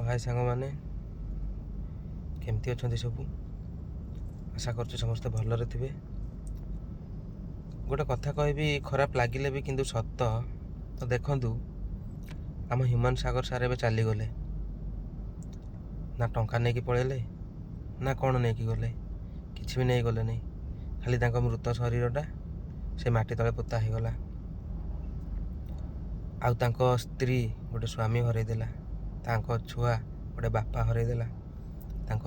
तो हाय सांगमाने केमती अच्छा सब आशा कर समस्ते भलरे थे। गोटे कथा कहबी खराब लगिले भी किंतु सत। तो देखु आम ह्यूमन सागर सारे ए चलीगले ना टंका नहीं कि पलैले ना कौन नहीं कि गले कि भी नहीं गले नहीं खाली मृत शरीरटा से माटी तले पोता हो गला। आउ स्त्री गोटे स्वामी हरईदेला छुआ गोटे बापा हरईदेला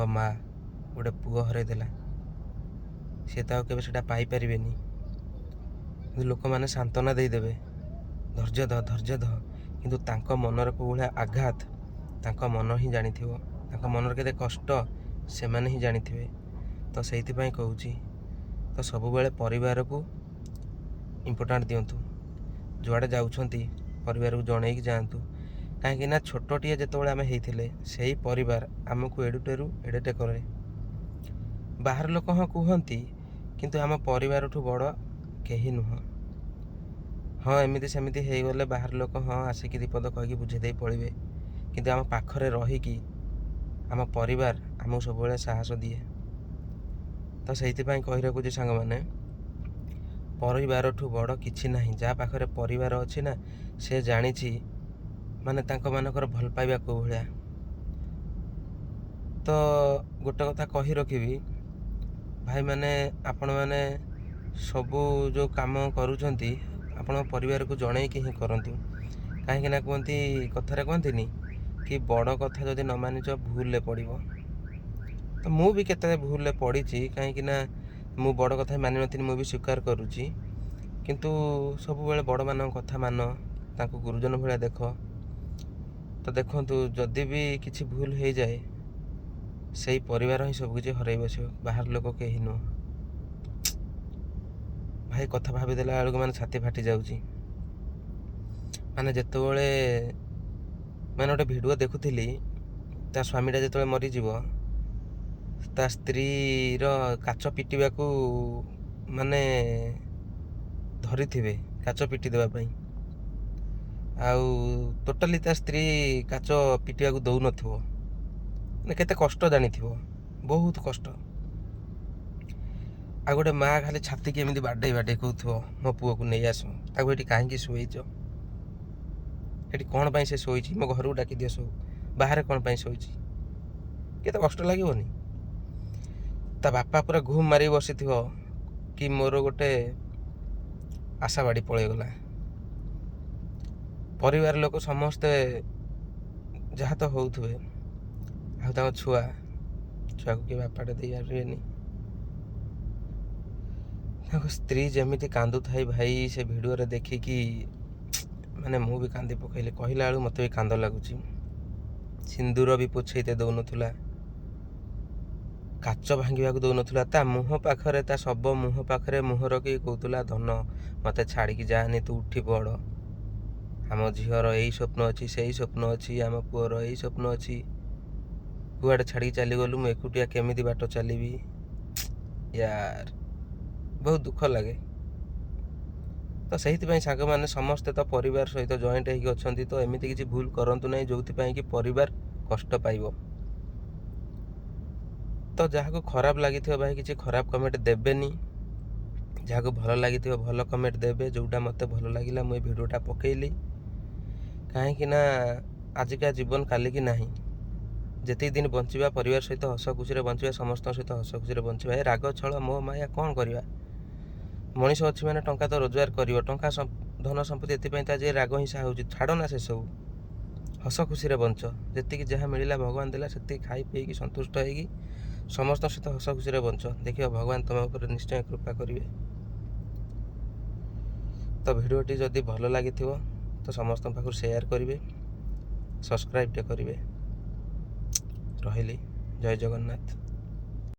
माँ गोटे पुओ हरईदेला। सी तो केवे सेटा पाई परिबेनी लोक मैंने सांत्वना देदेवे धैर्य ध किंतु तांको मनर को भाया आघात तांको मन ही जानी मनर केते कष्ट से माने ही जानी। तो से कहूँ तो सब बेले परिवार को इम्पोर्टाट दिंतु जुआड़े जाउछंती परिवार को जन जातु कहीं छोटे जिते आम होते से परिवार आमको एडुटेरू एडेटे करे। बाहर लोक हाँ कहती किंतु आम परिवार ठू बड़ कहीं नुह। हाँ एमती सेमती हो गले बाहर लोक हाँ आसिक दीपद कहीकि बुझे पड़े किंतु आम पाखरे रहीकि आम परिवार आमको सब साहस दिए। तो से कही रखुच्छे सांग मैंने परिवार ठू बड़ किछि नहीं। जहाँ पाखरे परिवार अच्छी ना से जानी माने मानकर भल पाइबा को भाया। तो गोटे कथा कही रखी भाई मैंने आपण मैंने सबू जो काम करुँच आपण परिवार को जन कि करतु कहीं कहती कथार कहती कि बड़ कथा जदि न मानिच भूल पड़। तो मु भी केते भूल पड़ी कहीं मु बड़ कथा मानि नी मुझे स्वीकार करुच्ची किंतु सब बेले बड़ मान कथा मान तांको गुरुजन भाया देख। तो देखु जदि भी किसी भूल हो जाए से परिवार ही सबकि हरई बस बाहर लोक कहीं नुह। भाई कथा भाविदेला बेलू मैंने छाती फाटी जाऊँगी। माने जितेबले मैंने गोटे भिडियो देखुली ता स्वामीटा जो मरीज ता स्त्री काच पिटिबा को माने धरी थे काच पिटी देवाई आउ टोटाली ता स्त्री काच पिटिबा को दौ नथिबो माने केते कष्ट जानी बहुत कष्ट। आ गोटे माँ खाली छाती की एमती बाडे बाडे कहू मो पुओ को नहीं आस ये कहीं शोच ये कौन पाई से शोची मो घर को डाक दियो सब बाहर कौन पाई शोची केते कष्ट लगनी। ता बापा पूरा घुम मारी बसी कि मोर गोटे आशा बाड़ी पलैगला। परिवार लोक समस्ते जहाँ तो होउथुवे आ छुआ को कि बापाटे दे पारेनि। स्त्री जमीती कांदु थाई भाई से भिडियो रे देखिकी माने मु भी कांदी पकईले कहला बेलू मत भी कांद लगुच। सिंदूर भी पोछेते दौ नथुला काच भांगा दौ नथुला ता मुह पाखरे ता सब मुह पाखरे मुह रखी कहूला धन मत छाड़ी जानी तू उठी पड़ आम झीर यही स्वप्न अच्छी से स्वप्न अच्छी आम पुअर यही स्वप्न अच्छी कुआड़े छाड़ी चलीगलु मु एकुटिया केमिति बाट चलिबी यार बहुत दुख लगे। तो से सांग मैंने समस्ते तो परिवार सहित जॉइंट होती तो एमती किसी भूल करंतु नहीं जो कि परिवार कष्ट पाइब। तो जहाँ को खराब लगी भाई किसी खराब कमेंट देवेनि जहाँ को भल लगी भल कमेंट देवे जोटा मत भल लगे मुझे भिडियोटा पकेली कहीं आजिका जीवन काली की नहीं जिते दिन बंचा परिवार सहित हस खुशी बंचा समस्त सहित हस खुशी बंचा राग छल मोह माया कौन करवा मनीष अच्छी मैंने टंका तो रोजगार कर टंका धन संपत्ति एपाई तो आज राग हिंसा हो छाड़ ना से सब हस खुशी बंच जी जहाँ मिलला भगवान देला से खाई पीकी संतुष्ट होगी समस्त सहित हस खुशी बंच देखिए भगवान तुम ऊपर निश्चय कृपा करेंगे। तो भिडियोटी जदि भल लगी तो समस्त पाखु शेयर करेंगे सब्सक्राइब करेंगे। रही जय जगन्नाथ।